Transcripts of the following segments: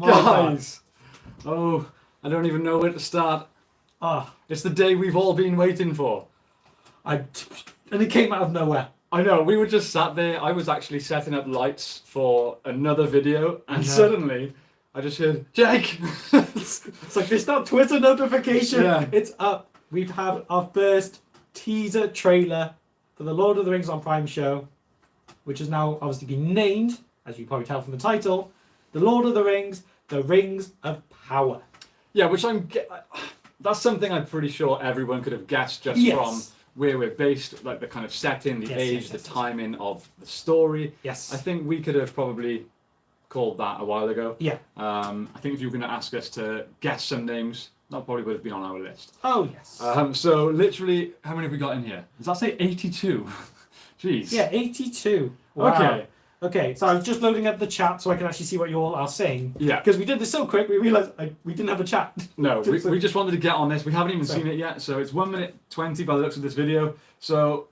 my God. Guys! Oh, I don't even know where to start. Ah, It's the day we've all been waiting for. and it came out of nowhere. I know, we were just sat there. I was actually setting up lights for another video, and know. suddenly I just heard, Jake! It's like this that Twitter notification. Yeah. It's up. We've had our first teaser trailer for the Lord of the Rings on Prime show, which has now obviously been named, as you probably tell from the title, The Lord of the Rings, The Rings of Power. Yeah, which that's something I'm pretty sure everyone could have guessed just Yes. from where we're based, like the kind of setting, the Yes, age, yes, the yes. timing of the story. Yes. I think we could have probably called that a while ago. Yeah. I think if you were going to ask us to guess some names, that probably would have been on our list. Oh, yes. So literally, how many have we got in here? Does that say 82? Jeez. Yeah, 82. Wow. Okay. Okay, so I was just loading up the chat so I can actually see what you all are saying. Yeah. Because we did this so quick, we realised we didn't have a chat. No, we just wanted to get on this. We haven't even seen it yet, so it's 1 minute 20 by the looks of this video. So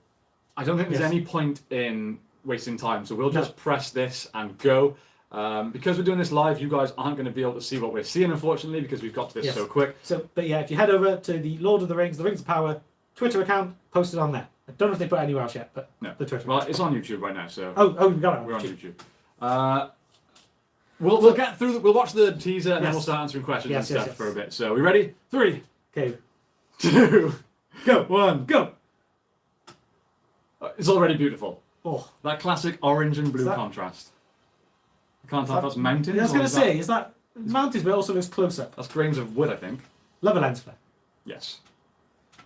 I don't think there's any point in wasting time. So we'll just press this and go. Because we're doing this live, you guys aren't going to be able to see what we're seeing, unfortunately, because we've got to this so quick. So, but yeah, if you head over to the Lord of the Rings, the Rings of Power Twitter account, post it on there. I don't know if they put it anywhere else yet, but No. the Twitter Well, account. it's on YouTube right now, so Oh, we got it on we're on YouTube. YouTube. We'll get through. We'll watch the teaser and then Yes. we'll start answering questions Yes, and yes, stuff yes. for a bit. So, we ready? 3, Okay, 2, go, 1, go! It's already beautiful. Oh, That classic orange and blue that- contrast. I can't tell if that's mountains. I was or going to is say, is that mountains, but it also looks closer. that's grains of wood, I think. Love a lens flare. Yes.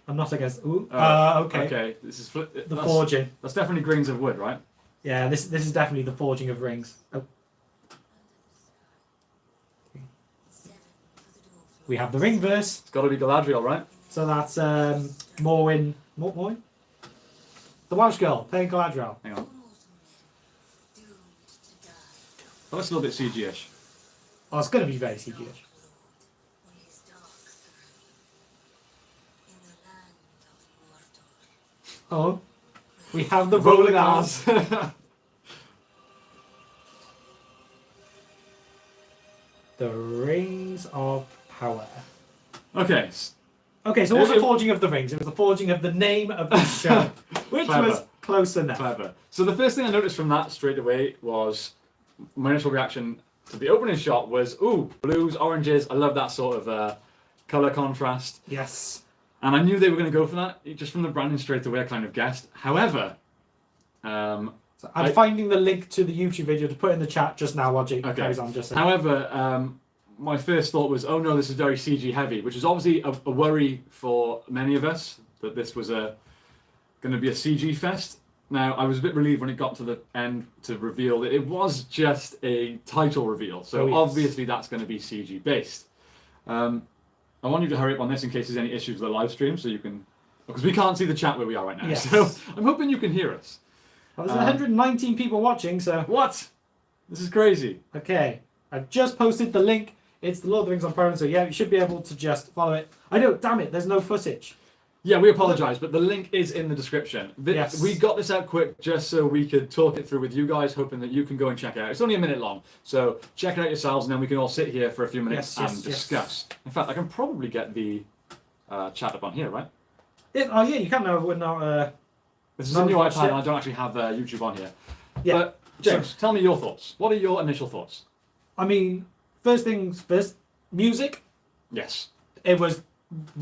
I'm not against. Ooh, okay. Okay. This is The forging. That's definitely grains of wood, right? Yeah, this is definitely the forging of rings. Oh. We have the ring verse, It's got to be Galadriel, right? so that's Morwyn. Morwyn? The Welsh girl playing Galadriel. Hang on. Oh, that's a little bit CG-ish. Oh, it's going to be very CG-ish. Oh, we have the rolling R's. The Rings of Power. Okay. Okay, so it wasn't the forging of the rings, it was the forging of the name of the show, which Clever. was close enough. Clever. So the first thing I noticed from that straight away was my initial reaction to the opening shot was, ooh, blues, oranges. I love that sort of color contrast. Yes. And I knew they were going to go for that. Just from the branding straight away, I kind of guessed. However, So I'm finding the link to the YouTube video to put in the chat just now while Jake carries on. Just saying. However, my first thought was, oh no, this is very CG heavy, which is obviously a worry for many of us, that this was going to be a CG fest. Now, I was a bit relieved when it got to the end to reveal that it was just a title reveal. So obviously that's going to be CG based. I want you to hurry up on this in case there's any issues with the live stream, so you can, because we can't see the chat where we are right now. Yes. So I'm hoping you can hear us. Well, there's 119 people watching, so... What? This is crazy. Okay, I've just posted the link. It's the Lord of the Rings on Prime, so yeah, you should be able to just follow it. I know, damn it, there's no footage. Yeah, we apologise, but the link is in the description. Yes. We got this out quick just so we could talk it through with you guys, hoping that you can go and check it out. It's only a minute long, so check it out yourselves, and then we can all sit here for a few minutes and discuss. In fact, I can probably get the chat up on here, right? Oh yeah, you can now. We're not... This is a new iPad, and I don't actually have YouTube on here. Yeah. But, James, tell me your thoughts. What are your initial thoughts? I mean, first things first, music. Yes. It was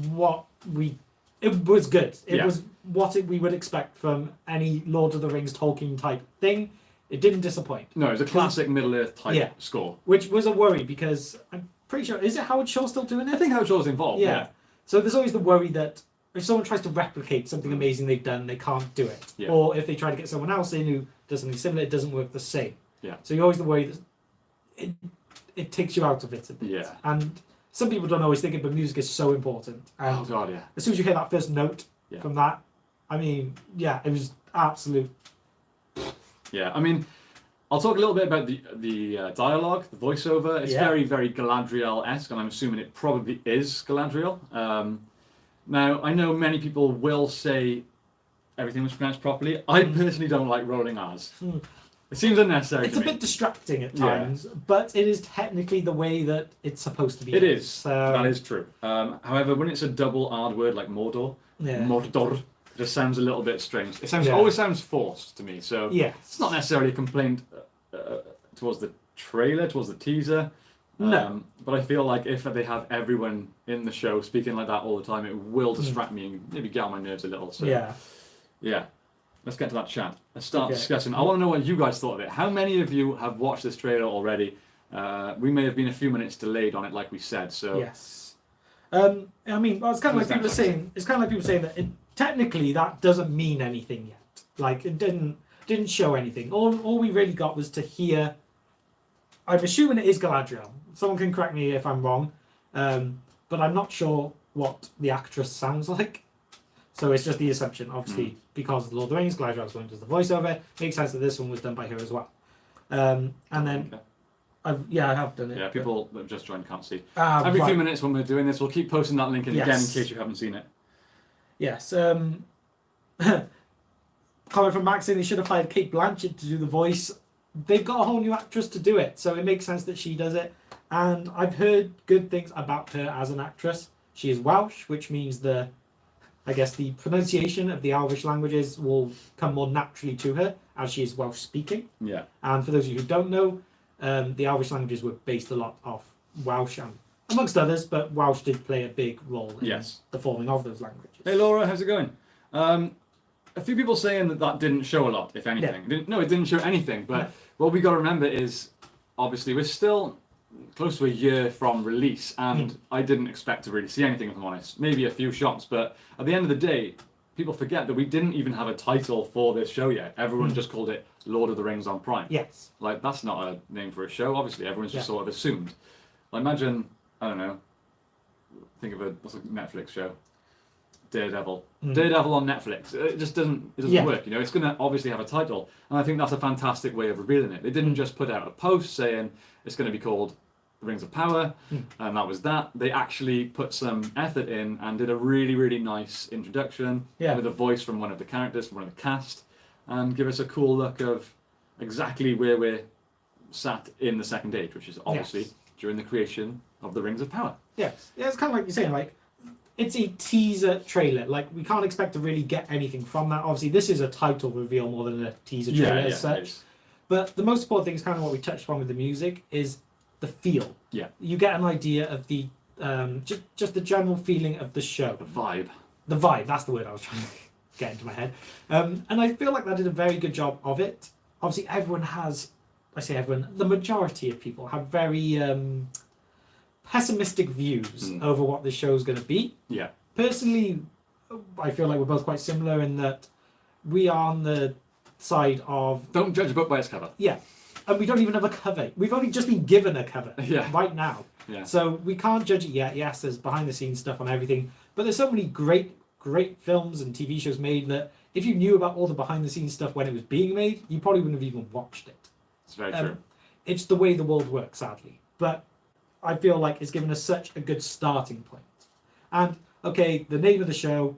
what we... It was good. It Yeah. was what we would expect from any Lord of the Rings Tolkien type thing. It didn't disappoint. No, it was a classic Middle-earth type score. Which was a worry because I'm pretty sure... Is it Howard Shore still doing it? I think Howard Shore's involved, yeah. So there's always the worry that if someone tries to replicate something amazing they've done, they can't do it. Yeah. Or if they try to get someone else in who does something similar, it doesn't work the same. Yeah. So you're always the worry that it takes you out of it a bit. Yeah. And some people don't always think it, but music is so important. And Oh, God, yeah. as soon as you hear that first note from that, I mean, yeah, it was absolute. Yeah, I mean, I'll talk a little bit about the dialogue, the voiceover. It's very, very Galadriel-esque, and I'm assuming it probably is Galadriel. Now, I know many people will say everything was pronounced properly. I personally don't like rolling R's. It seems unnecessary. It's a bit distracting at times, but it is technically the way that it's supposed to be. It is. So, that is true. However, when it's a double R word like Mordor, Mordor, it just sounds a little bit strange. It always sounds forced to me. So it's not necessarily a complaint towards the trailer, towards the teaser. No. But I feel like if they have everyone in the show speaking like that all the time, it will distract me and maybe get on my nerves a little. So yeah. Let's get to that chat. Let's start discussing. I want to know what you guys thought of it. How many of you have watched this trailer already? We may have been a few minutes delayed on it, like we said. So yes. I mean, well, it's kind of like people are saying. It's kind of like people saying that technically that doesn't mean anything yet. Like it didn't show anything. All we really got was to hear. I'm assuming it is Galadriel. Someone can correct me if I'm wrong, but I'm not sure what the actress sounds like. So it's just the assumption, obviously, because of the Lord of the Rings, Galadriel's one does the voiceover. Makes sense that this one was done by her as well. And then, I have done it. Yeah, people that have just joined can't see. Every few minutes when we're doing this, we'll keep posting that link in again in case you haven't seen it. Yes. Comment from Max saying they should have hired Kate Blanchett to do the voice. They've got a whole new actress to do it, so it makes sense that she does it. And I've heard good things about her as an actress. She is Welsh, which means the pronunciation of the Elvish languages will come more naturally to her as she is Welsh speaking. Yeah. And for those of you who don't know, the Elvish languages were based a lot off Welsh, and amongst others, but Welsh did play a big role in the forming of those languages. Hey Laura, how's it going? A few people saying that didn't show a lot, if anything. Yeah. It didn't show anything. But what we got to remember is, obviously, we're still close to a year from release, and I didn't expect to really see anything, if I'm honest. Maybe a few shots, but at the end of the day, people forget that we didn't even have a title for this show yet. Everyone just called it Lord of the Rings on Prime. Yes. Like, that's not a name for a show. Obviously, everyone's just sort of assumed. Like, imagine, I don't know, think of what's a Netflix show? Daredevil. Daredevil on Netflix. It just doesn't work, you know. It's going to obviously have a title, and I think that's a fantastic way of revealing it. They didn't just put out a post saying it's going to be called The Rings of Power, and that was that. They actually put some effort in and did a really, really nice introduction with a voice from one of the characters, from one of the cast, and give us a cool look of exactly where we're sat in the Second Age, which is obviously during the creation of the Rings of Power. Yes. Yeah, it's kind of like you're saying, like, it's a teaser trailer. Like, we can't expect to really get anything from that. Obviously, this is a title reveal more than a teaser trailer as such. But the most important thing is kind of what we touched on with the music is the feel. Yeah. You get an idea of the just the general feeling of the show. The vibe. The vibe. That's the word I was trying to get into my head. And I feel like that did a very good job of it. Obviously, the majority of people have very pessimistic views over what this show is going to be. Yeah. Personally, I feel like we're both quite similar in that we are on the side of... Don't judge a book by its cover. Yeah. And we don't even have a cover. We've only just been given a cover right now. Yeah. So we can't judge it yet. Yes, there's behind-the-scenes stuff on everything. But there's so many great films and TV shows made that if you knew about all the behind-the-scenes stuff when it was being made, you probably wouldn't have even watched it. It's very true. It's the way the world works, sadly. But I feel like it's given us such a good starting point. And, okay, the name of the show,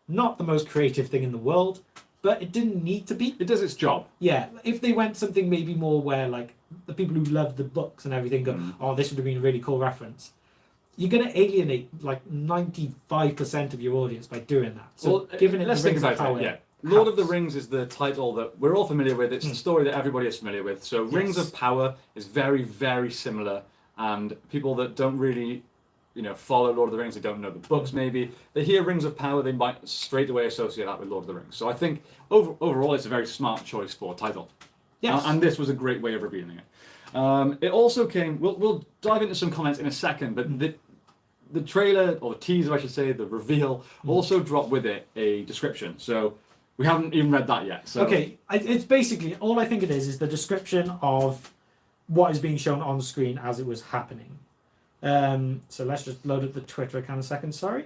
not the most creative thing in the world, but it didn't need to be. It does its job. Yeah, if they went something maybe more where, like, the people who love the books and everything go, oh, this would have been a really cool reference. You're going to alienate, like, 95% of your audience by doing that. So, giving it let's the think Rings of about Power, it, Lord of the Rings is the title that we're all familiar with. It's the story that everybody is familiar with. So Rings of Power is very, very similar. And people that don't really, follow Lord of the Rings, they don't know the books maybe, they hear Rings of Power, they might straight away associate that with Lord of the Rings. So I think overall it's a very smart choice for title. Yes. And this was a great way of revealing it. It also came, we'll dive into some comments in a second, but the trailer, or the teaser I should say, the reveal, also dropped with it a description. So we haven't even read that yet. So. Okay, it's basically, all I think it is the description of what is being shown on screen as it was happening. So let's just load up the Twitter account a second, sorry.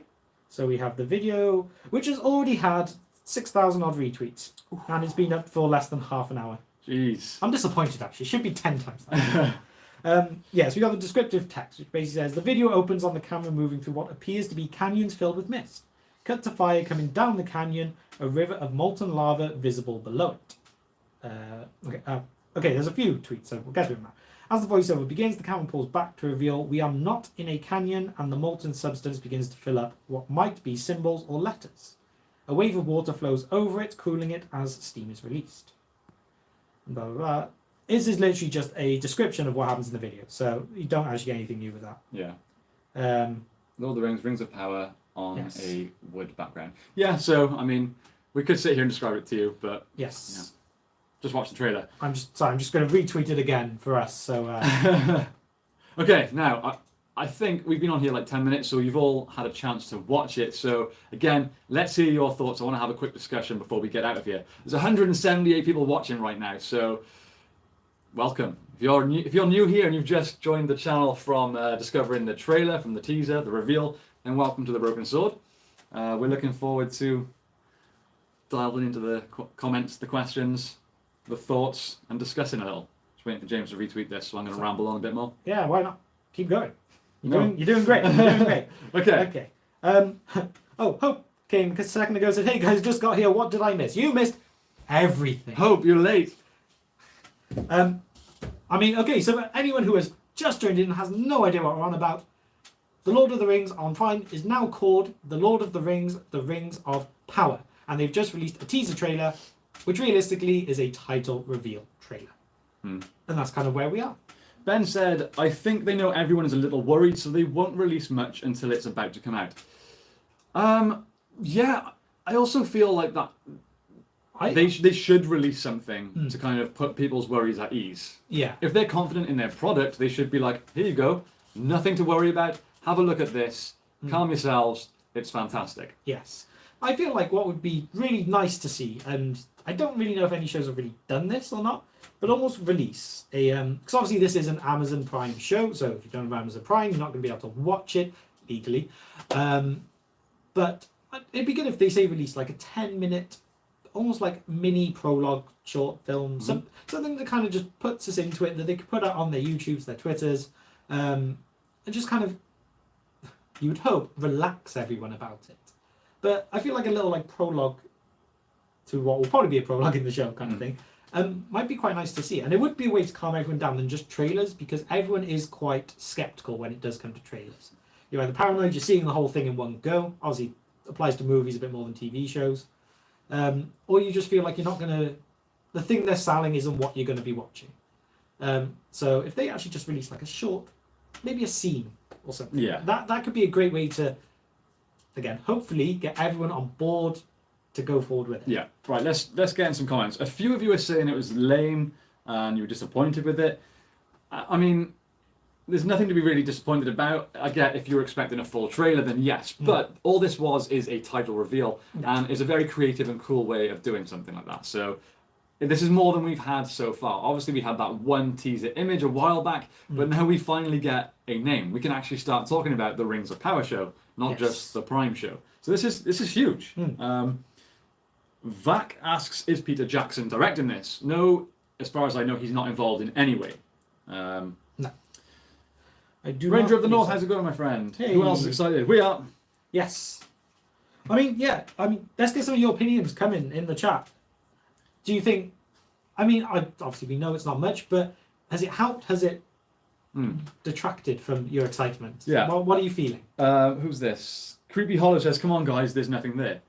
So we have the video, which has already had 6,000 odd retweets, and it's been up for less than half an hour. Jeez. I'm disappointed actually, it should be 10 times that. So we got the descriptive text, which basically says, the video opens on the camera moving through what appears to be canyons filled with mist. Cut to fire coming down the canyon, a river of molten lava visible below it. Okay, there's a few tweets, so we'll get through them now. As the voiceover begins, the camera pulls back to reveal we are not in a canyon, and the molten substance begins to fill up what might be symbols or letters. A wave of water flows over it, cooling it as steam is released. Blah, blah, blah. This is literally just a description of what happens in the video, so you don't actually get anything new with that. Yeah. Lord of the Rings, Rings of Power on yes. a wood background. Yeah, so, I mean, we could sit here and describe it to you, but... Yes. Yeah. Just watch the trailer. I'm just going to retweet it again for us, so... Okay, now, I think we've been on here like 10 minutes, so you've all had a chance to watch it. So, again, let's hear your thoughts. I want to have a quick discussion before we get out of here. There's 178 people watching right now, so... Welcome. If you're new here and you've just joined the channel from discovering the trailer, from the teaser, the reveal, then welcome to the Broken Sword. We're looking forward to diving into the comments, the questions, the thoughts, and discussing a little. Just waiting for James to retweet this, so I'm going to ramble on a bit more. Yeah, why not? Keep going. You're doing great. You're doing great. Okay. Hope came a second ago and said, hey guys, just got here. What did I miss? You missed everything. Hope, you're late. So anyone who has just joined in and has no idea what we're on about, The Lord of the Rings on Prime is now called The Lord of the Rings, The Rings of Power. And they've just released a teaser trailer, which realistically is a title reveal trailer. And that's kind of where we are. Ben said, I think they know everyone is a little worried, so they won't release much until it's about to come out. Yeah, I also feel like that they should release something to kind of put people's worries at ease. Yeah. If they're confident in their product, they should be like, here you go, nothing to worry about, have a look at this, calm yourselves, it's fantastic. Yes. I feel like what would be really nice to see, and I don't really know if any shows have really done this or not, but almost release a, because obviously this is an Amazon Prime show, so if you don't have Amazon Prime, you're not going to be able to watch it legally. But it'd be good if they say release like a 10-minute, almost like mini prologue short film, something that kind of just puts us into it, that they could put out on their YouTubes, their Twitters, and just kind of, you would hope, relax everyone about it. But I feel like a little like prologue to what will probably be a prologue in the show kind of thing might be quite nice to see. And it would be a way to calm everyone down than just trailers, because everyone is quite skeptical when it does come to trailers. You're either paranoid, you're seeing the whole thing in one go. Obviously, applies to movies a bit more than TV shows. Or you just feel like you're not going to... The thing they're selling isn't what you're going to be watching. So if they actually just release like a short, maybe a scene or something, that could be a great way to, again, hopefully get everyone on board to go forward with it. Yeah, right, let's get in some comments. A few of you are saying it was lame and you were disappointed with it. I mean, there's nothing to be really disappointed about. I get if you're expecting a full trailer, then yes. But all this is a title reveal, and is a very creative and cool way of doing something like that. So this is more than we've had so far. Obviously, we had that one teaser image a while back, but now we finally get a name. We can actually start talking about the Rings of Power show, not just the Prime show. So this is huge. Vac asks, is Peter Jackson directing this? No, as far as I know, he's not involved in any way. No. I do Ranger not of the North, how's it going, my friend? Hey. Who else is excited? We are. Yes. I mean, let's get some of your opinions coming in the chat. Do you think, obviously we know it's not much, but has it helped? Has it detracted from your excitement? Yeah. What are you feeling? Who's this? Creepy Hollow says, come on guys, there's nothing there.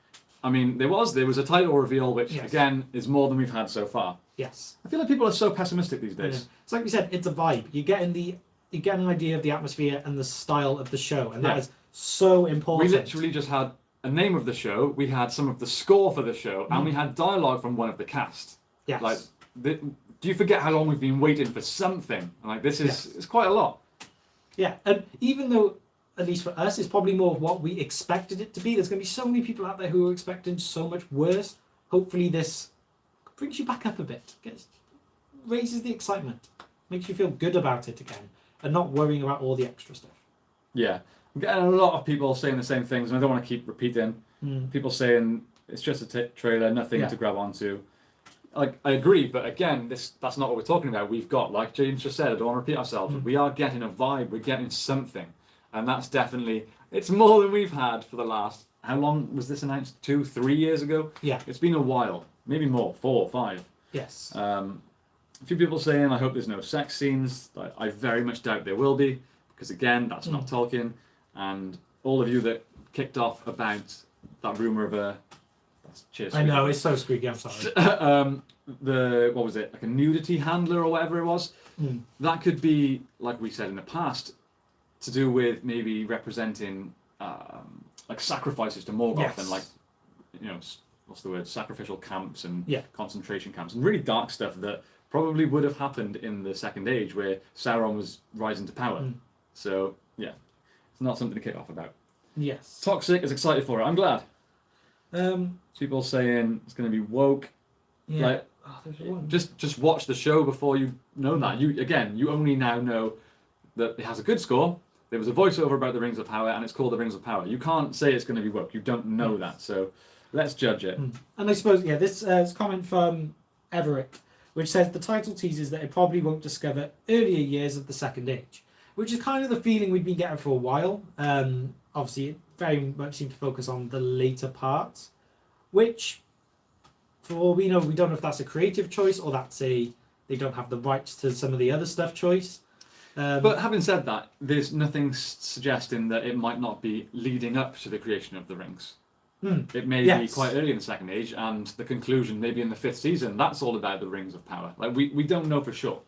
I mean, there was a title reveal, which again is more than we've had so far. Yes. I feel like people are so pessimistic these days. It's like we said, it's a vibe. You get an idea of the atmosphere and the style of the show, and that is so important. We literally just had a name of the show, we had some of the score for the show, and we had dialogue from one of the cast. Yes. Like, do you forget how long we've been waiting for something? Like, this is it's quite a lot. Yeah, and even though, at least for us, it's probably more of what we expected it to be, there's going to be so many people out there who are expecting so much worse. Hopefully this brings you back up a bit, raises the excitement, makes you feel good about it again, and not worrying about all the extra stuff. Yeah, I'm getting a lot of people saying the same things, and I don't want to keep repeating. People saying it's just a trailer, nothing to grab onto. Like, I agree, but again, that's not what we're talking about. We've got, like James just said, I don't want to repeat ourselves, but we are getting a vibe, we're getting something. And that's definitely, it's more than we've had for the last, how long was this announced? 2-3 years ago? Yeah. It's been a while, maybe more, 4 or 5. Yes. A few people saying, I hope there's no sex scenes. I very much doubt there will be, because again, that's not Tolkien. And all of you that kicked off about that rumour of a... Cheers. I know, it's so squeaky, I'm sorry. What was it? Like a nudity handler or whatever it was. That could be, like we said in the past, to do with maybe representing like sacrifices to Morgoth and like, you know, what's the word? Sacrificial camps and concentration camps and really dark stuff that probably would have happened in the Second Age where Sauron was rising to power. So, yeah, it's not something to kick off about. Yes. Toxic is excited for it. I'm glad. People saying it's going to be woke. Yeah. Like, just watch the show before you know that. You only now know that it has a good score. There was a voiceover about the Rings of Power, and it's called the Rings of Power. You can't say it's going to be woke. You don't know that. So let's judge it. And I suppose this comment from Everett, which says the title teases that it probably won't discover earlier years of the Second Age, which is kind of the feeling we've been getting for a while. Obviously, it very much seemed to focus on the later parts, which, for all we know, we don't know if that's a creative choice or that's they don't have the rights to some of the other stuff choice. But having said that, there's nothing suggesting that it might not be leading up to the creation of the rings. It may be quite early in the Second Age, and the conclusion maybe in the 5th season. That's all about the Rings of Power. Like we don't know for sure.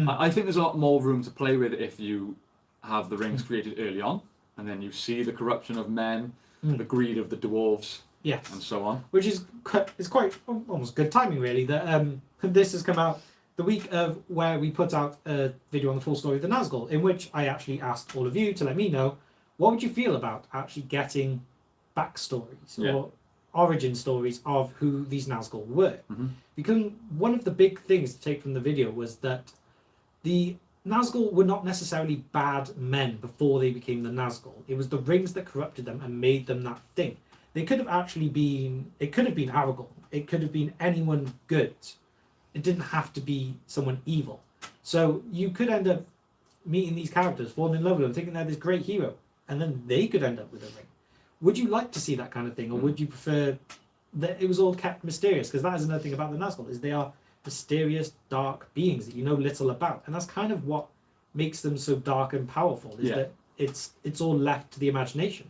I think there's a lot more room to play with if you have the rings created early on, and then you see the corruption of men, the greed of the dwarves, and so on. Which is quite almost good timing, really. That this has come out the week of where we put out a video on the full story of the Nazgul, in which I actually asked all of you to let me know what would you feel about actually getting backstories or origin stories of who these Nazgul were. Because one of the big things to take from the video was that the Nazgul were not necessarily bad men before they became the Nazgul. It was the rings that corrupted them and made them that thing. They could have actually been, it could have been Aragorn, it could have been anyone good. It didn't have to be someone evil. So you could end up meeting these characters, falling in love with them, thinking they're this great hero, and then they could end up with a ring. Would you like to see that kind of thing, or would you prefer that it was all kept mysterious? Because that is another thing about the Nazgul, is they are mysterious, dark beings that you know little about, and that's kind of what makes them so dark and powerful. Is that it's all left to the imagination.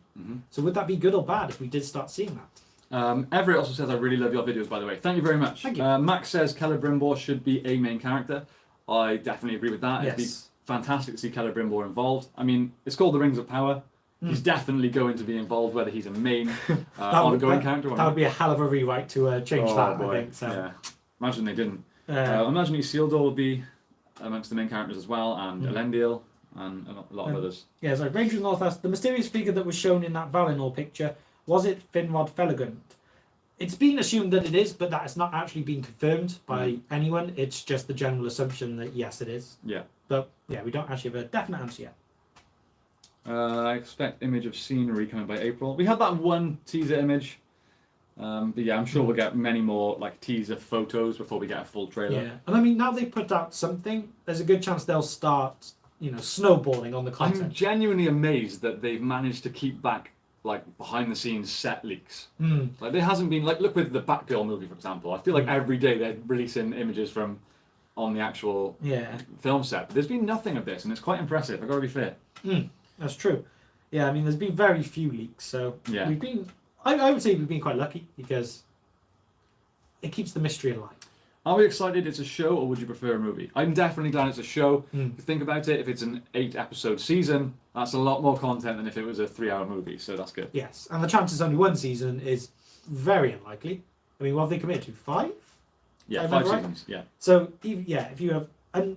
So would that be good or bad if we did start seeing that? Everett also says, I really love your videos, by the way. Thank you very much. Thank you. Max says Celebrimbor should be a main character. I definitely agree with that. It'd be fantastic to see Celebrimbor involved. I mean, it's called the Rings of Power. He's definitely going to be involved, whether he's a main ongoing character or not. That would be a hell of a rewrite to change that, boy. I think. So. Yeah. Imagine they didn't. Imagine Isildur would be amongst the main characters as well, and Elendil, and a lot of others. Yeah, so Ranger North asked, the mysterious figure that was shown in that Valinor picture, was it Finrod Felagund? It's been assumed that it is, but that has not actually been confirmed by anyone. It's just the general assumption that yes, it is. Yeah. But yeah, we don't actually have a definite answer yet. I expect image of scenery coming by April. We had that one teaser image. But yeah, I'm sure we'll get many more like teaser photos before we get a full trailer. Yeah, and I mean, now they've put out something, there's a good chance they'll start, snowballing on the content. I'm genuinely amazed that they've managed to keep back like behind the scenes set leaks. Like there hasn't been, like, look with the Batgirl movie, for example. I feel like every day they're releasing images from on the actual film set. But there's been nothing of this, and it's quite impressive. I've got to be fair. That's true. Yeah, I mean, there's been very few leaks, so we've been. I would say we've been quite lucky because it keeps the mystery alive. Are we excited it's a show, or would you prefer a movie? I'm definitely glad it's a show. If you think about it, if it's an 8-episode season, that's a lot more content than if it was a 3-hour movie, so that's good. Yes, and the chance it's only one season is very unlikely. I mean, what have they committed to? 5? Yeah, 5 seasons, yeah. So, if you have... And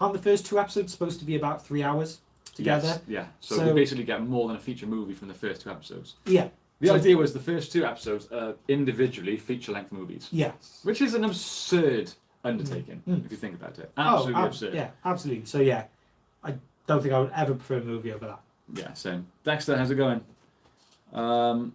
aren't the first 2 episodes supposed to be about 3 hours together? Yes, yeah, so we basically get more than a feature movie from the first 2 episodes. Yeah. The idea was the first 2 episodes are individually feature-length movies. Yes. Which is an absurd undertaking, if you think about it. Absolutely absurd. Yeah, absolutely. So yeah, I don't think I would ever prefer a movie over that. Yeah, same. Dexter, how's it going?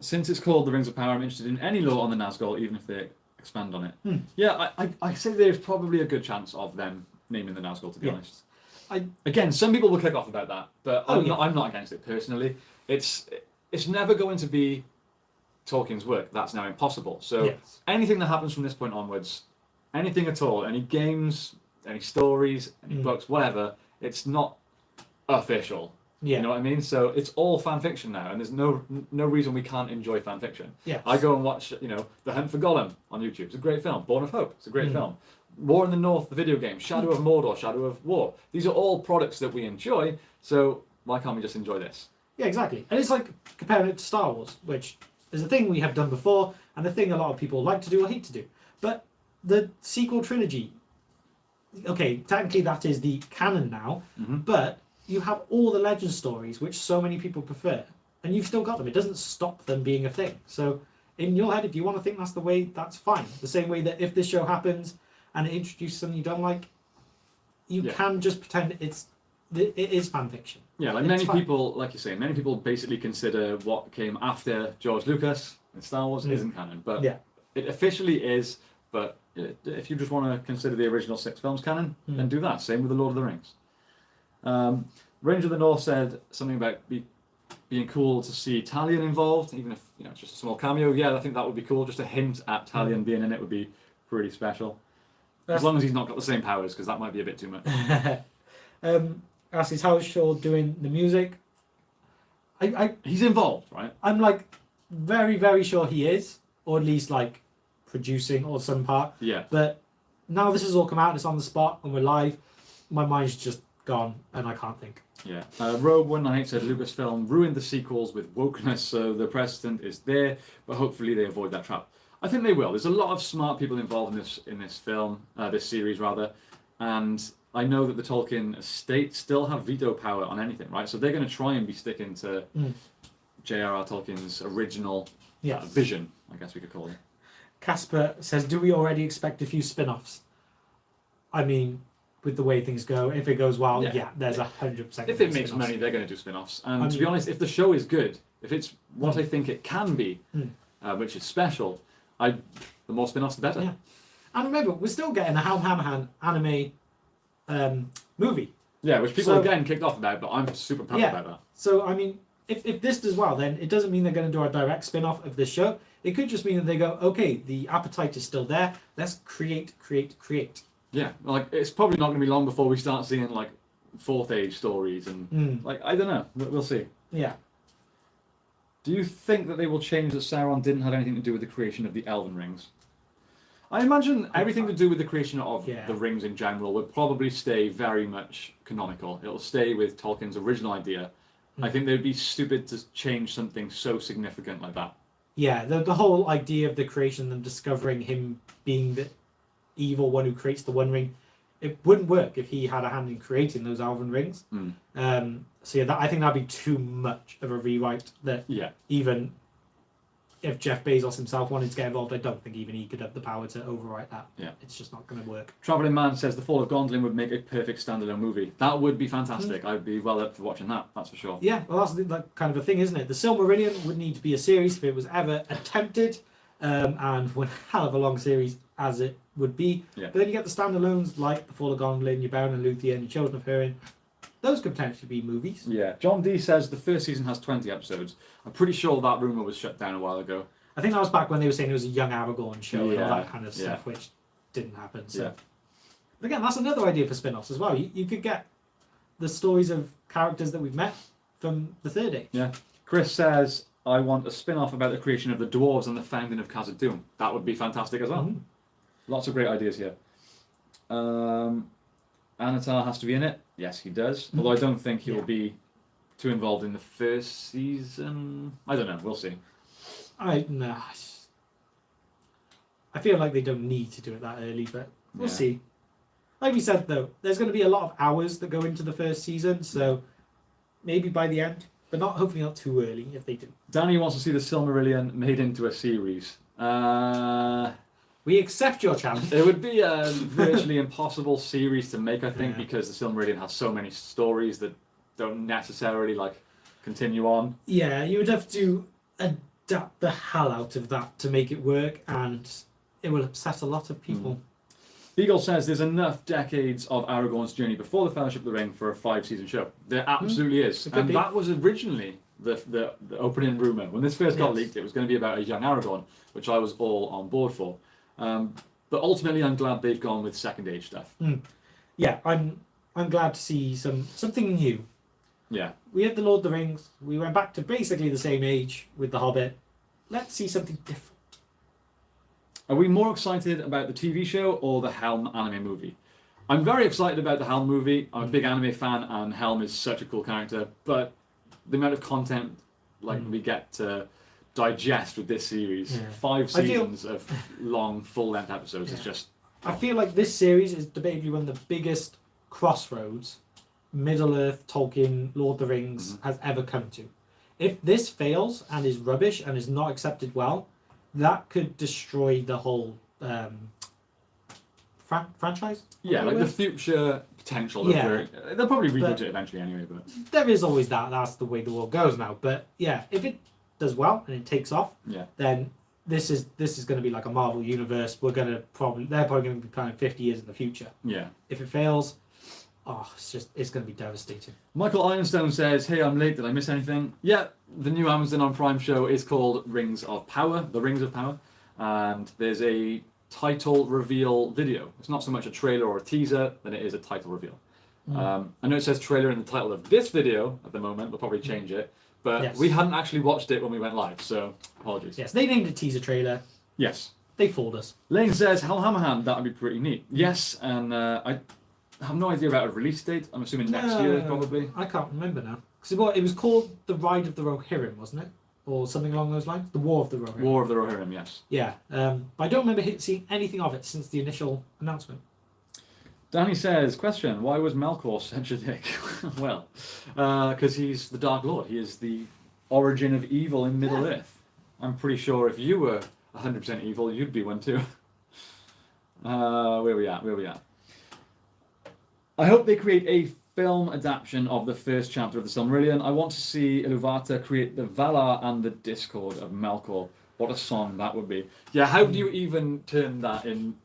Since it's called The Rings of Power, I'm interested in any lore on the Nazgul, even if they expand on it. Yeah, I say there's probably a good chance of them naming the Nazgul, to be honest. Again, some people will kick off about that, but I'm not against it personally. It's never going to be Tolkien's work, that's now impossible. So Yes. anything that happens from this point onwards, anything at all, any games, any stories, any books, whatever, it's not official. Yeah. You know what I mean? So it's all fan fiction now, and there's no reason we can't enjoy fan fiction. Yes. I go and watch, The Hunt for Gollum on YouTube. It's a great film. Born of Hope. It's a great film. War in the North, the video game. Shadow of Mordor, Shadow of War. These are all products that we enjoy. So why can't we just enjoy this? Yeah, exactly. And it's like comparing it to Star Wars, which is a thing we have done before, and a thing a lot of people like to do or hate to do. But the sequel trilogy, okay, technically that is the canon now, but you have all the legend stories, which so many people prefer, and you've still got them. It doesn't stop them being a thing. So in your head, if you want to think that's the way, that's fine. The same way that if this show happens and it introduces something you don't like, you can just pretend it is fan fiction. Yeah, like many people, like you say, many people basically consider what came after George Lucas in Star Wars isn't canon, but it officially is. But if you just want to consider the original 6 films canon, then do that. Same with the Lord of the Rings. Ranger of the North said something about being cool to see Talion involved, even if it's just a small cameo. Yeah, I think that would be cool. Just a hint at Talion being in it would be pretty special. As long as he's not got the same powers, because that might be a bit too much. Asks, how is Shaw doing the music? He's involved, right? I'm like very, very sure he is, or at least like producing or some part. Yeah. But now this has all come out and it's on the spot and we're live, my mind's just gone and I can't think. Yeah. Rogue 198 said Lucasfilm ruined the sequels with wokeness, so the precedent is there, but hopefully they avoid that trap. I think they will. There's a lot of smart people involved in this film, this series rather, and I know that the Tolkien estate still have veto power on anything, right? So they're going to try and be sticking to J.R.R. Tolkien's original vision, I guess we could call it. Casper says, do we already expect a few spin-offs? I mean, with the way things go, if it goes well, there's 100%. If it makes money, they're going to do spin-offs. And to be honest, if the show is good, if it's what I think it can be, which is special, the more spin-offs, the better. Yeah. And remember, we're still getting a Helm Hammerhand anime movie. Yeah, which people are getting kicked off about, but I'm super proud about that. So, I mean, if this does well, then it doesn't mean they're going to do a direct spin-off of this show. It could just mean that they go, okay, the appetite is still there. Let's create. Yeah, like it's probably not going to be long before we start seeing like Fourth Age stories and like I don't know. We'll see. Yeah. Do you think that they will change that Sauron didn't have anything to do with the creation of the Elven Rings? I imagine everything to do with the creation of the rings in general would probably stay very much canonical. It'll stay with Tolkien's original idea. I think they'd be stupid to change something so significant like that. Yeah, the whole idea of the creation and discovering him being the evil one who creates the One Ring, it wouldn't work if he had a hand in creating those Elven Rings. So yeah, I think that'd be too much of a rewrite. That even if Jeff Bezos himself wanted to get involved, I don't think even he could have the power to overwrite that. Yeah, it's just not going to work. Traveling Man says The Fall of Gondolin would make a perfect standalone movie. That would be fantastic. I'd be well up for watching that. That's for sure. Yeah, well, that's that kind of a thing, isn't it? The Silmarillion would need to be a series if it was ever attempted, and one hell of a long series as it would be. Yeah. But then you get the standalones like The Fall of Gondolin, your Baron and Luthien, your Children of Húrin. Those could potentially be movies. Yeah. John D says the first season has 20 episodes. I'm pretty sure that rumour was shut down a while ago. I think that was back when they were saying it was a young Aragorn show and all that kind of stuff, which didn't happen. So. But again, that's another idea for spin-offs as well. You could get the stories of characters that we've met from the Third Age. Yeah. Chris says, I want a spin-off about the creation of the dwarves and the founding of Khazad-dûm. That would be fantastic as well. Lots of great ideas here. Anatar has to be in it. Yes, he does. Although I don't think he will be too involved in the first season. I don't know. We'll see. I feel like they don't need to do it that early, but we'll see. Like we said, though, there's going to be a lot of hours that go into the first season, so maybe by the end, but hopefully not too early if they do. Danny wants to see the Silmarillion made into a series. We accept your challenge. It would be a virtually impossible series to make, I think, because the Silmarillion has so many stories that don't necessarily continue on. Yeah, you would have to adapt the hell out of that to make it work, and it will upset a lot of people. Beagle says there's enough decades of Aragorn's journey before the Fellowship of the Ring for a 5-season show. There absolutely is. And that was originally the opening rumor. When this first got Yes. leaked, it was going to be about a young Aragorn, which I was all on board for. But ultimately, I'm glad they've gone with second age stuff. Yeah, I'm glad to see something new. Yeah. We had the Lord of the Rings. We went back to basically the same age with the Hobbit. Let's see something different. Are we more excited about the TV show or the Helm anime movie? I'm very excited about the Helm movie. I'm a big anime fan, and Helm is such a cool character. But the amount of content we get to digest with this series, 5 seasons of long, full-length episodes, is just. I feel like this series is debatably one of the biggest crossroads Middle-earth, Tolkien, Lord of the Rings has ever come to. If this fails and is rubbish and is not accepted well, that could destroy the whole franchise. Yeah, like the future potential. Yeah. They'll probably reboot it eventually anyway. But there is always that. That's the way the world goes now. But yeah, if it does well and it takes off, then this is going to be like a Marvel universe. They're probably going to be planning 50 years in the future. Yeah. If it fails, it's going to be devastating. Michael Ironstone says, "Hey, I'm late. Did I miss anything?" Yeah, the new Amazon Prime show is called Rings of Power, The Rings of Power, and there's a title reveal video. It's not so much a trailer or a teaser than it is a title reveal. I know it says trailer in the title of this video at the moment. They'll probably change it, but we hadn't actually watched it when we went live, so apologies. Yes, they named it teaser trailer. Yes. They fooled us. Lane says, "Hell Hammerhand, that would be pretty neat." Yes, and I have no idea about a release date. I'm assuming next year, probably. I can't remember now. Because it was called The Ride of the Rohirrim, wasn't it? Or something along those lines? The War of the Rohirrim. War of the Rohirrim, yes. Yeah, but I don't remember seeing anything of it since the initial announcement. Danny says, question, why was Melkor such a dick? Well, because he's the Dark Lord. He is the origin of evil in Middle-earth. I'm pretty sure if you were 100% evil, you'd be one too. Where we at? I hope they create a film adaptation of the first chapter of the Silmarillion. I want to see Ilúvatar create the Valar and the Discord of Melkor. What a song that would be. Yeah, how do you even turn that in?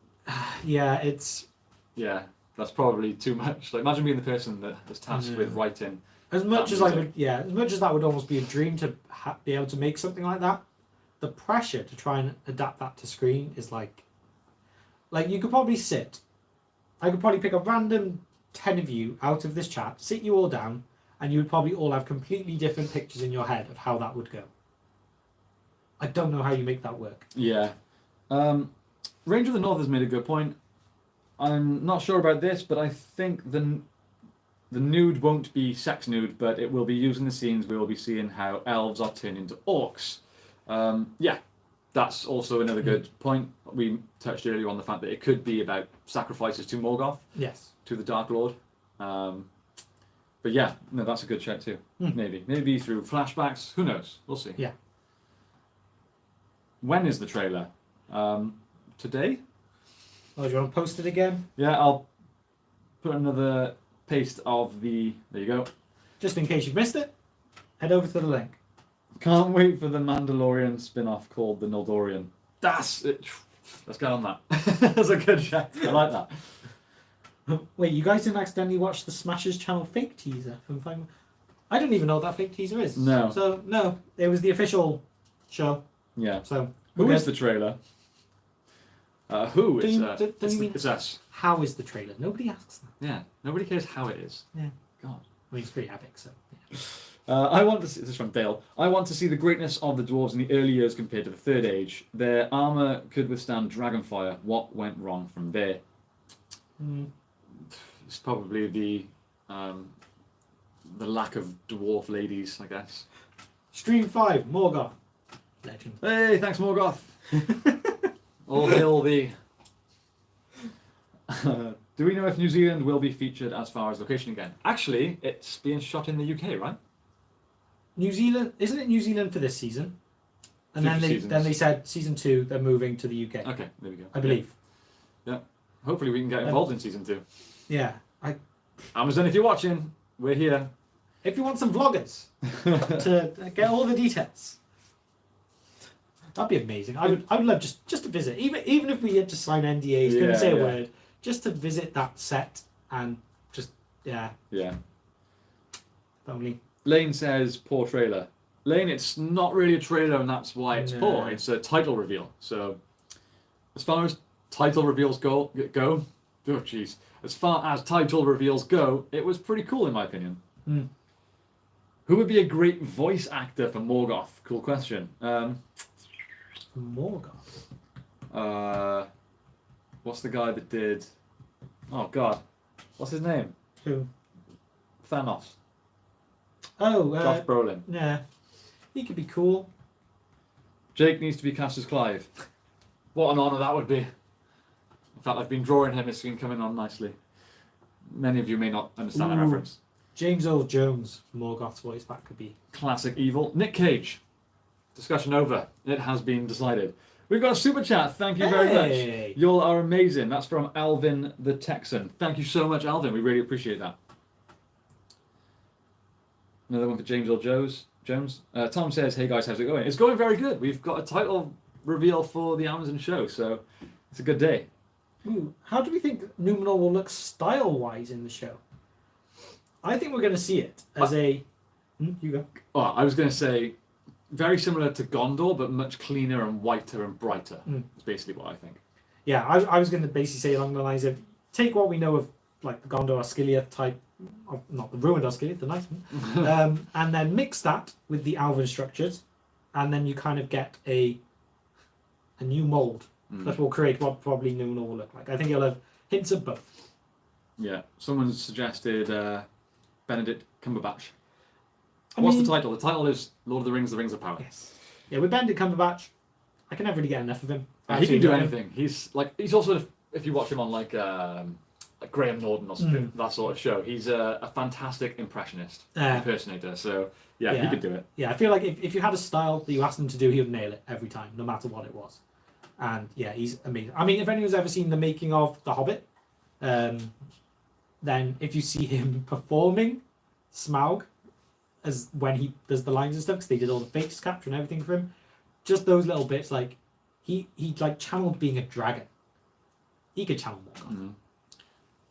Yeah, that's probably too much. Like, imagine being the person that is tasked with writing. As much as that would almost be a dream to be able to make something like that. The pressure to try and adapt that to screen is like you could probably I could probably pick a random 10 of you out of this chat, sit you all down, and you would probably all have completely different pictures in your head of how that would go. I don't know how you make that work. Yeah. Ranger of the North has made a good point. I'm not sure about this, but I think the nude won't be sex nude, but it will be used in the scenes where we'll be seeing how elves are turned into orcs. Yeah, that's also another good point. We touched earlier on the fact that it could be about sacrifices to Morgoth. Yes. To the Dark Lord. But yeah, no, that's a good shout too. Maybe through flashbacks. Who knows? We'll see. Yeah. When is the trailer? Today? Oh, do you want to post it again? Yeah, I'll put another paste of the. There you go. Just in case you've missed it, head over to the link. Can't wait for the Mandalorian spin-off called the Noldorian. That's it. Let's get on that. That's a good shout. I like that. Wait, you guys didn't accidentally watch the Smashers channel fake teaser from Fine? I don't even know what that fake teaser is. No. So, no, it was the official show. Yeah. So, who is the trailer? Who? It's us. How is the trailer? Nobody asks that. Yeah. Nobody cares how it is. Yeah. God. I mean, it's pretty epic, so. Yeah. I want to see, this is from Dale. I want to see the greatness of the dwarves in the early years compared to the Third Age. Their armour could withstand dragonfire. What went wrong from there? It's probably the lack of dwarf ladies, I guess. Stream 5, Morgoth. Legend. Hey, thanks Morgoth. All hail thee. Do we know if New Zealand will be featured as far as location again? Actually, it's being shot in the UK, right? New Zealand, isn't it New Zealand for this season? And then they said season 2 they're moving to the UK. Okay, there we go. I believe. Yeah. Hopefully we can get involved in season 2. Yeah. Amazon, if you're watching, we're here. If you want some vloggers to get all the details, that'd be amazing. I would love just to visit, even if we had to sign NDAs, couldn't say a word, just to visit that set and just Yeah. Only. Lane says, poor trailer. Lane, it's not really a trailer, and that's why it's No. poor. It's a title reveal. So, as far as title reveals go, oh jeez, as far as title reveals go, it was pretty cool in my opinion. Mm. Who would be a great voice actor for Morgoth? Cool question. Morgoth. What's the guy that did? Oh God, what's his name? Who? Thanos. Oh, Josh Brolin. yeah. He could be cool. Jake needs to be cast as Clive. What an honour that would be. In fact, I've been drawing him. It's been coming on nicely. Many of you may not understand that Ooh. reference. James Earl Jones, Morgoth's voice, that could be. Classic evil. Nick Cage. Discussion over. It has been decided. We've got a super chat. Thank you very Hey. much. Y'all are amazing. That's from Alvin the Texan. Thank you so much, Alvin. We really appreciate that. Another one for James Earl Jones. Tom says, hey guys, how's it going? It's going very good. We've got a title reveal for the Amazon show, so it's a good day. Ooh, how do we think Numenor will look style-wise in the show? I think we're going to see it as a... you go. Oh, I was going to say, very similar to Gondor, but much cleaner and whiter and brighter. That's basically what I think. Yeah, I was going to basically say along the lines of, take what we know of like the Gondor Osgiliath type, not the ruined Osgiliath, the nice one, and then mix that with the Alvin structures, and then you kind of get a new mould that will create what probably Numenor will look like. I think you'll have hints of both. Yeah, someone suggested Benedict Cumberbatch. I What's mean- the title? The title is Lord of the Rings, The Rings of Power. Yes. Yeah, with Benedict Cumberbatch, I can never really get enough of him. He can do anything. He's also, if you watch him on like Graham Norton or something, that sort of show, he's a fantastic impressionator. So yeah, he could do it. Yeah, I feel like if you had a style that you asked him to do, he would nail it every time, no matter what it was. And yeah, he's amazing. I mean, if anyone's ever seen the making of The Hobbit, then if you see him performing Smaug as when he does the lines and stuff, because they did all the face capture and everything for him, just those little bits, like he like channeled being a dragon. He could channel more.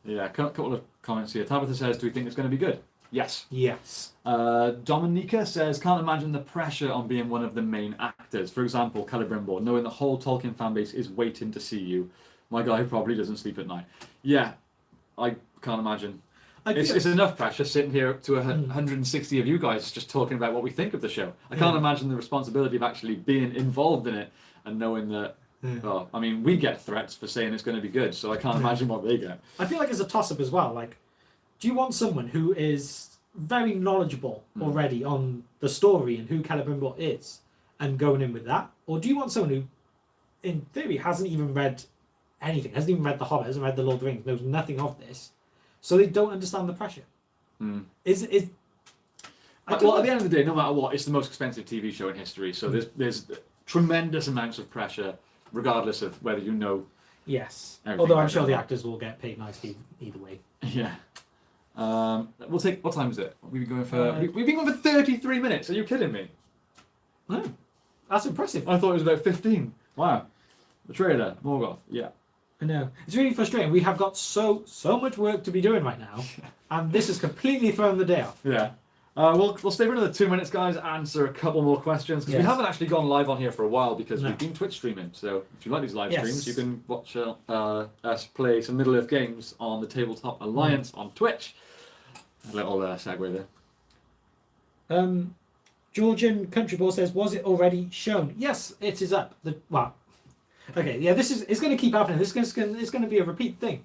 Yeah, a couple of comments here. Tabitha says, do we think it's going to be good? Yes. Yes. Dominica says, can't imagine the pressure on being one of the main actors. For example, Celebrimbor, knowing the whole Tolkien fanbase is waiting to see you. My guy who probably doesn't sleep at night. Yeah, I can't imagine. It's enough pressure sitting here to 160 of you guys just talking about what we think of the show. I can't imagine the responsibility of actually being involved in it and knowing that. Well, I mean, we get threats for saying it's going to be good, so I can't imagine what they get. I feel like it's a toss-up as well. Like, do you want someone who is very knowledgeable already on the story and who Celebrimbor is and going in with that? Or do you want someone who, in theory, hasn't even read anything, hasn't even read The Hobbit, hasn't read The Lord of the Rings, knows nothing of this, so they don't understand the pressure? Well, at the end of the day, no matter what, it's the most expensive TV show in history, so there's tremendous amounts of pressure, regardless of whether you know. Yes. Everything Although I'm about sure it. the actors will get paid nicely either way. Yeah. We'll take. What time is it? We've been going for. We've been going for 33 minutes. Are you kidding me? No. That's impressive. I thought it was about 15. Wow. The trailer, Morgoth. Yeah. I know. It's really frustrating. We have got so much work to be doing right now, and this has completely thrown the day off. Yeah. We'll stay for another 2 minutes, guys. Answer a couple more questions because we haven't actually gone live on here for a while because we've been Twitch streaming. So if you like these live streams, you can watch us play some Middle Earth games on the Tabletop Alliance on Twitch. A little segue there. Georgian Country Boy says, "Was it already shown?" Yes, it is up. Okay, yeah, it's going to keep happening. It's going to be a repeat thing.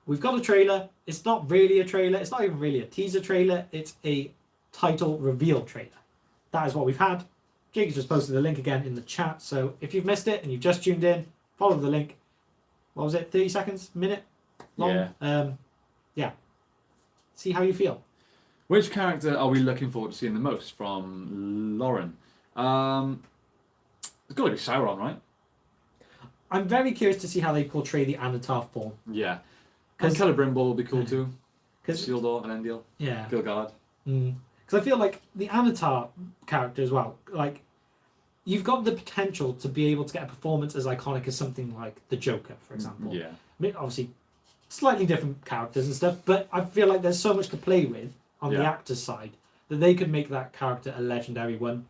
We've got a trailer. It's not really a trailer. It's not even really a teaser trailer. It's a title reveal trailer. That is what we've had. Jake has just posted the link again in the chat. So if you've missed it and you've just tuned in, follow the link. What was it? 30 seconds? Minute? Long? Yeah. See how you feel. Which character are we looking forward to seeing the most from Lauren? It's got to be Sauron, right? I'm very curious to see how they portray the Anatar form. Yeah. And Celebrimbor will be cool too. Cause, Isildur and Endil. Yeah. Gilgalad. Because I feel like the Anatar character as well, like, you've got the potential to be able to get a performance as iconic as something like the Joker, for example. Yeah. I mean, obviously, slightly different characters and stuff, but I feel like there's so much to play with on the actor's side that they could make that character a legendary one,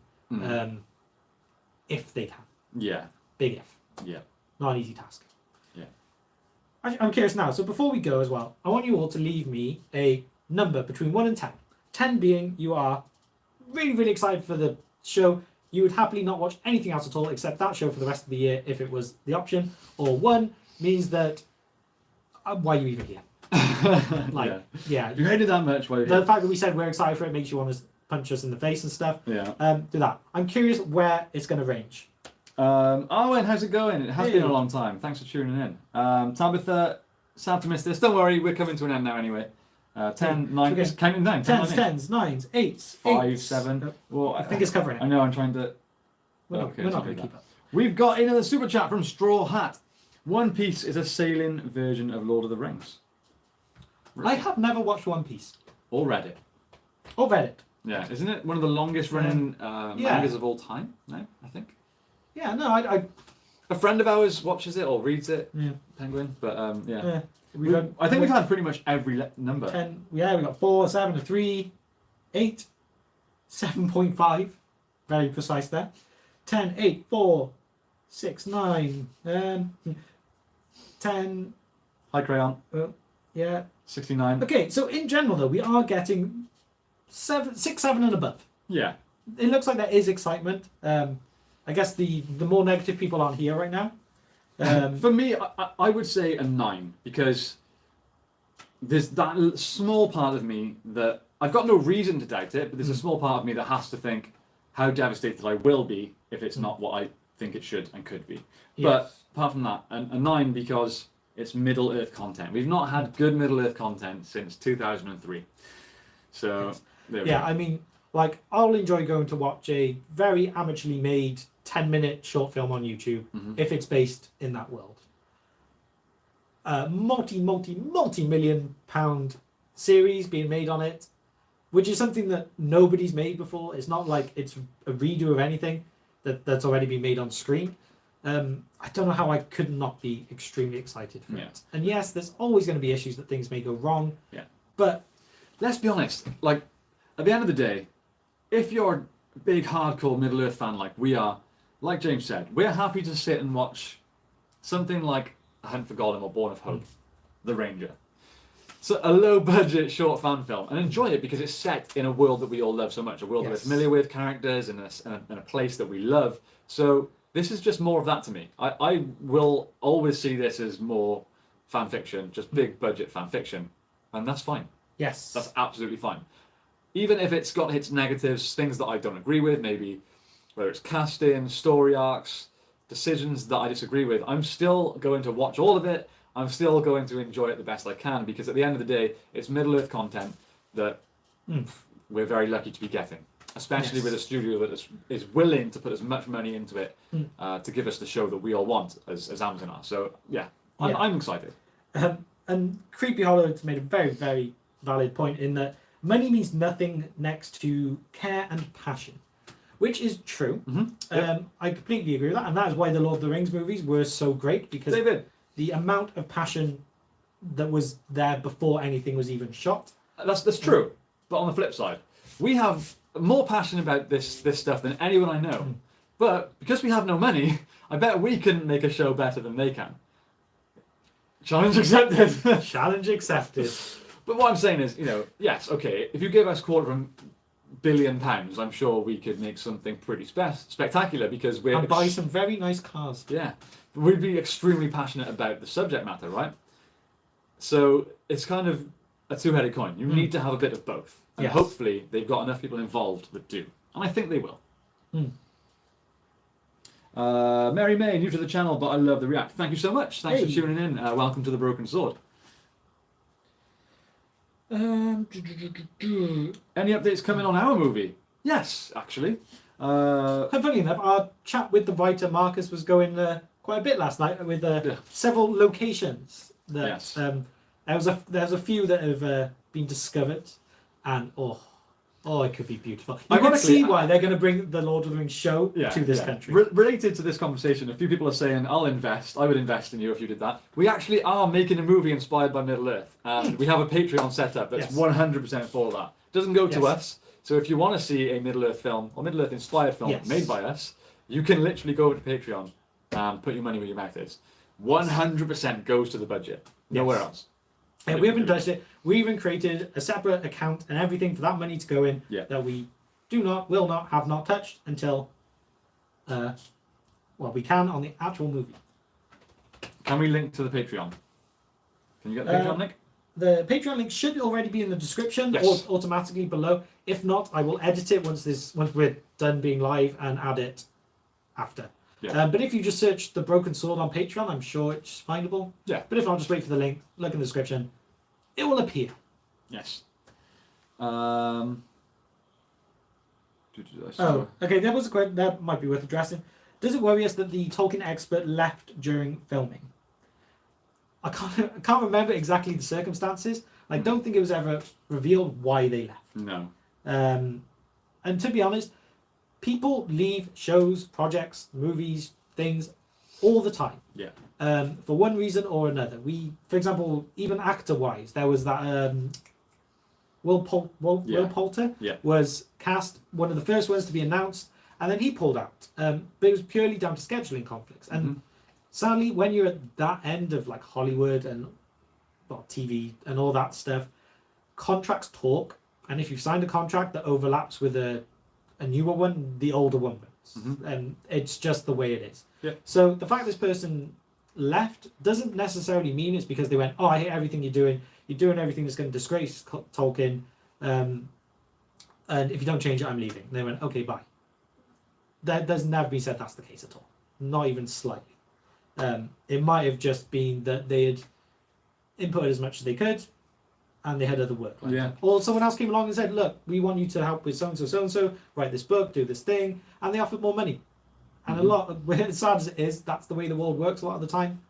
if they can. Yeah. Big if. Yeah. Not an easy task. Yeah. I'm curious now. So before we go as well, I want you all to leave me a number between 1 and 10. 10 being you are really, really excited for the show. You would happily not watch anything else at all except that show for the rest of the year if it was the option. Or 1 means that why are you even here? Like, yeah. If you hated that much, why are you The here? fact that we said we're excited for it makes you want to punch us in the face and stuff. Yeah. Do that. I'm curious where it's going to range. Owen, how's it going? It has been a long time. Thanks for tuning in. Tabitha, sad to miss this. Don't worry, we're coming to an end now anyway. 10, 9, Okay. counting down. 10s, 10s, 9s, 8s, 5, 7. Well, I think it's covering it. I know, I'm trying to... We're Okay, not so going do to keep that. up. We've got another super chat from Straw Hat. One Piece is a sailing version of Lord of the Rings. I have never watched One Piece. Or read it. Or read it. Yeah, isn't it one of the longest running mangas of all time? No, I think. Yeah, no, I A friend of ours watches it or reads it, yeah. Penguin, but yeah. Yeah. I think we've had pretty much every number. 10. Yeah, we got 4, 7, 3, 8, 7.5. Very precise there. 10, 8, 4, 6, 9, 10. Hi, Crayon. Yeah. 69. Okay, so in general though, we are getting 6, 7 and above. Yeah. It looks like there is excitement. I guess the more negative people aren't here right now. For me, I would say a 9 because there's that small part of me that I've got no reason to doubt it, but there's a small part of me that has to think how devastated I will be if it's not what I think it should and could be. Yes. But apart from that, a 9 because it's Middle Earth content. We've not had good Middle Earth content since 2003. So, Yes. there we Yeah, go. I mean, like, I'll enjoy going to watch a very amateurly made 10-minute short film on YouTube if it's based in that world. Multi-million pound series being made on it, which is something that nobody's made before. It's not like it's a redo of anything that's already been made on screen. I don't know how I could not be extremely excited for it. And yes, there's always going to be issues that things may go wrong. Yeah. But let's be honest, like, at the end of the day, if you're a big hardcore Middle Earth fan like we are, like James said, we're happy to sit and watch something like A Hunt for Gollum or Born of Hope, The Ranger. So a low budget short fan film and enjoy it because it's set in a world that we all love so much, a world that we're familiar with, characters in a place that we love. So this is just more of that to me. I will always see this as more fan fiction, just big budget fan fiction, and that's fine. yes, That's absolutely fine. Even if it's got its negatives, things that I don't agree with, maybe whether it's casting, story arcs, decisions that I disagree with, I'm still going to watch all of it. I'm still going to enjoy it the best I can because at the end of the day, it's Middle Earth content that we're very lucky to be getting, especially with a studio that is willing to put as much money into it to give us the show that we all want as Amazon are. So yeah, I'm excited. And Creepy Hollow made a very, very valid point in that money means nothing next to care and passion, which is true. Yep. I completely agree with that, and that is why the Lord of the Rings movies were so great because David, the amount of passion that was there before anything was even shot. that's true. But on the flip side, we have more passion about this stuff than anyone I know. But because we have no money, I bet we can make a show better than they can. Challenge accepted. Challenge accepted. But what I'm saying is, yes, okay, if you give us £250 million, I'm sure we could make something pretty spectacular because we're... And buy some very nice cars. Yeah. We'd be extremely passionate about the subject matter, right? So it's kind of a two-headed coin. You need to have a bit of both. And hopefully they've got enough people involved that do. And I think they will. Mary May, new to the channel, but I love the react. Thank you so much. Thanks for tuning in. Welcome to the Broken Sword. Any updates coming on our movie? Yes, actually. Funny enough, our chat with the writer Marcus was going quite a bit last night with several locations. That there's a few that have been discovered, and it could be beautiful. You can see why they're going to bring the Lord of the Rings show to this country. Related to this conversation, a few people are saying, I would invest in you if you did that. We actually are making a movie inspired by Middle Earth, and we have a Patreon set up that's 100% for that. Doesn't go to us, So if you want to see a Middle Earth film or Middle Earth inspired film Yes. made by us, you can literally go over to Patreon and put your money where your mouth is. 100% goes to the budget. Nowhere Yes. else. And we haven't touched it. We even created a separate account and everything for that money to go in that we will not, have not touched until, we can on the actual movie. Can we link to the Patreon? Can you get the Patreon link? The Patreon link should already be in the description or automatically below. If not, I will edit it once we're done being live and add it after. Yeah. But if you just search The Broken Sword on Patreon, I'm sure it's findable. Yeah. But if not, just wait for the link, look in the description. It will appear. Yes. Okay. There was a question that might be worth addressing. Does it worry us that the Tolkien expert left during filming? I can't remember exactly the circumstances. I don't think it was ever revealed why they left. No. And to be honest, people leave shows, projects, movies, things all the time. Yeah. For one reason or another. For example, even actor-wise, there was that Will Poulter was cast, one of the first ones to be announced, and then he pulled out. But it was purely down to scheduling conflicts. And sadly, when you're at that end of like Hollywood and TV and all that stuff, contracts talk. And if you've signed a contract that overlaps with a newer one, the older one wins. And it's just the way it is. Yeah. So the fact this person left doesn't necessarily mean it's because they went, oh, I hate everything you're doing. You're doing everything that's going to disgrace Tolkien. And if you don't change it, I'm leaving. And they went, okay, bye. There's never been said that's the case at all. Not even slightly. It might have just been that they had inputted as much as they could and they had other work. Or someone else came along and said, look, we want you to help with so-and-so, write this book, do this thing. And they offered more money. And a lot, as sad as it is, that's the way the world works a lot of the time.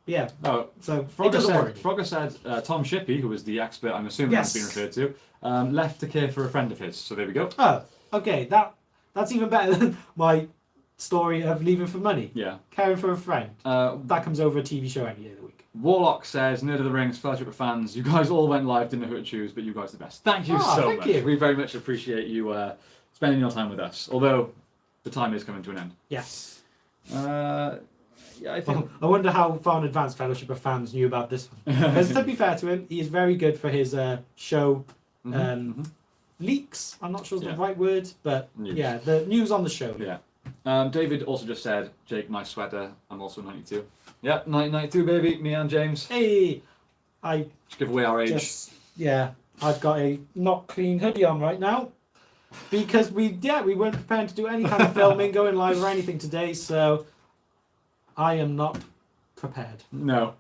Yeah. Oh, so Frogger said Tom Shippey, who was the expert, I'm assuming that's been referred to, left to care for a friend of his. So there we go. Oh, okay. That's even better than my story of leaving for money. Yeah. Caring for a friend. That comes over a TV show any day of the week. Warlock says, Nerd of the Rings, Fellowship of Fans, you guys all went live, didn't know who to choose, but you guys are the best. Thank you so much. We very much appreciate you spending your time with us, although the time is coming to an end. Yes. I think... I wonder how far in advance Fellowship of Fans knew about this one. Because to be fair to him, he is very good for his show leaks. I'm not sure is the right word, but news. Yeah, the news on the show. Yeah. David also just said, Jake, nice sweater. I'm also 92. Yep, 1992, baby. Me and James. Hey! Just give away our age. I've got a not clean hoodie on right now. Because we weren't prepared to do any kind of filming, going live or anything today, so I am not prepared. No.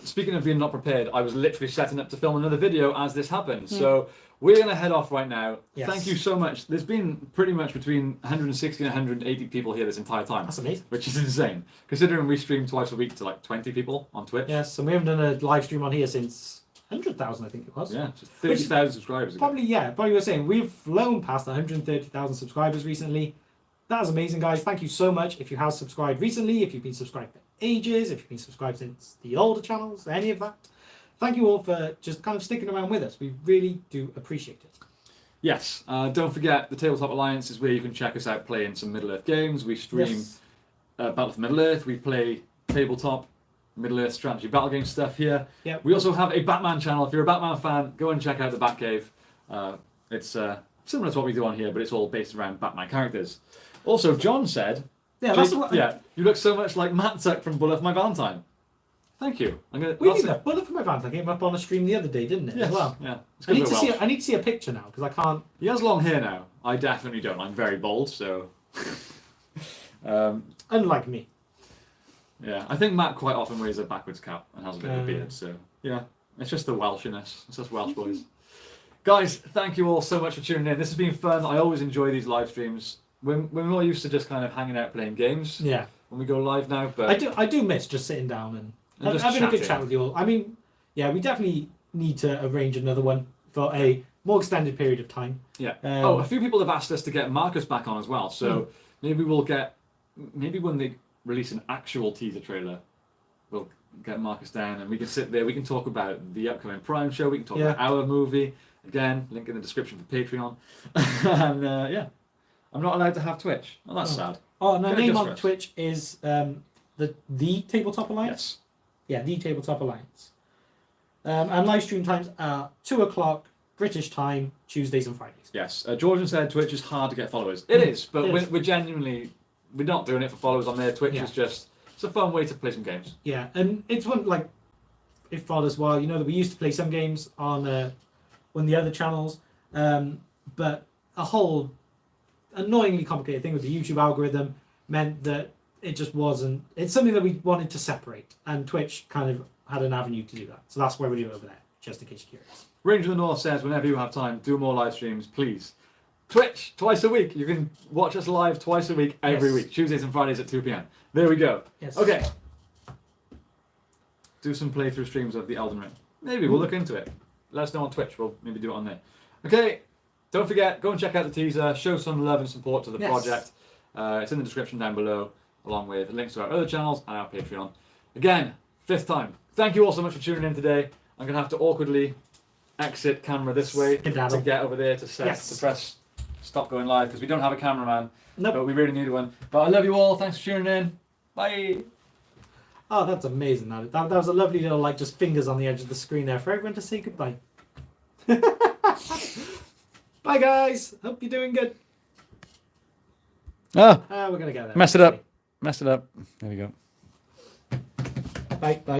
Speaking of being not prepared, I was literally setting up to film another video as this happened. So we're going to head off right now. Yes. Thank you so much. There's been pretty much between 160 and 180 people here this entire time. That's amazing. Which is insane. Considering we stream twice a week to like 20 people on Twitch. Yes, and we haven't done a live stream on here since 100,000, I think it was. Yeah, 30,000 subscribers ago. Probably we're saying we've flown past 130,000 subscribers recently. That is amazing, guys. Thank you so much. If you have subscribed recently, if you've been subscribed for ages, if you've been subscribed since the older channels, any of that, thank you all for just kind of sticking around with us. We really do appreciate it. Yes. Don't forget, the Tabletop Alliance is where you can check us out playing some Middle-earth games. We stream Battle for Middle-earth. We play tabletop Middle-earth strategy battle game stuff here. Yep. We also have a Batman channel. If you're a Batman fan, go and check out the Batcave. It's similar to what we do on here, but it's all based around Batman characters. Also, John said, you look so much like Matt Tuck from Bullet for My Valentine. Thank you. Bullet for My Valentine came up on a stream the other day, didn't it? Yes. As well. Yeah. I need to see a picture now because I can't. He has long hair now. I definitely don't. I'm very bald, so. Unlike me. Yeah, I think Matt quite often wears a backwards cap and has a bit of a beard. So yeah, it's just the Welshiness. It's just Welsh boys. Guys, thank you all so much for tuning in. This has been fun. I always enjoy these live streams. We're more used to just kind of hanging out playing games. Yeah. When we go live now, but I do miss just sitting down and just having a good chatting. chat with you all. I mean, yeah, we definitely need to arrange another one for a more extended period of time. Yeah. A few people have asked us to get Marcus back on as well. So maybe when they release an actual teaser trailer, we'll get Marcus down and we can sit there. We can talk about the upcoming Prime show. We can talk about our movie. Again, link in the description for Patreon. And yeah, I'm not allowed to have Twitch. Well, that's sad. Oh, and the Gotta name adjust on for us. Twitch is the Tabletop Alliance. Yes. Yeah, the Tabletop Alliance. And live stream times are 2:00 British time, Tuesdays and Fridays. Yes. Georgian said Twitch is hard to get followers. It is, but It is. we're genuinely, we're not doing it for followers on there. Twitch is just, it's a fun way to play some games. Yeah, and it's one, like, if followers well, you know that we used to play some games on the other channels, but a whole annoyingly complicated thing with the YouTube algorithm meant that it just wasn't. It's something that we wanted to separate, and Twitch kind of had an avenue to do that. So that's why we do it over there, just in case you're curious. Ranger of the North says, whenever you have time, do more live streams, please. Twitch, twice a week. You can watch us live twice a week, every week. Tuesdays and Fridays at 2 p.m. There we go. Yes. Okay. Do some playthrough streams of the Elden Ring. Maybe we'll look into it. Let us know on Twitch. We'll maybe do it on there. Okay. Don't forget, go and check out the teaser. Show some love and support to the project. It's in the description down below, along with links to our other channels and our Patreon. Again, 5th time. Thank you all so much for tuning in today. I'm going to have to awkwardly exit camera this way to get over there to set, to press stop going live, because we don't have a cameraman. Nope. But we really need one. But I love you all. Thanks for tuning in. Bye. Oh, that's amazing. That was a lovely little, like, just fingers on the edge of the screen there for everyone to say goodbye. Bye, guys. Hope you're doing good. Oh, We're going to get there. messed it up. Messed it up. There we go. Bye. Bye.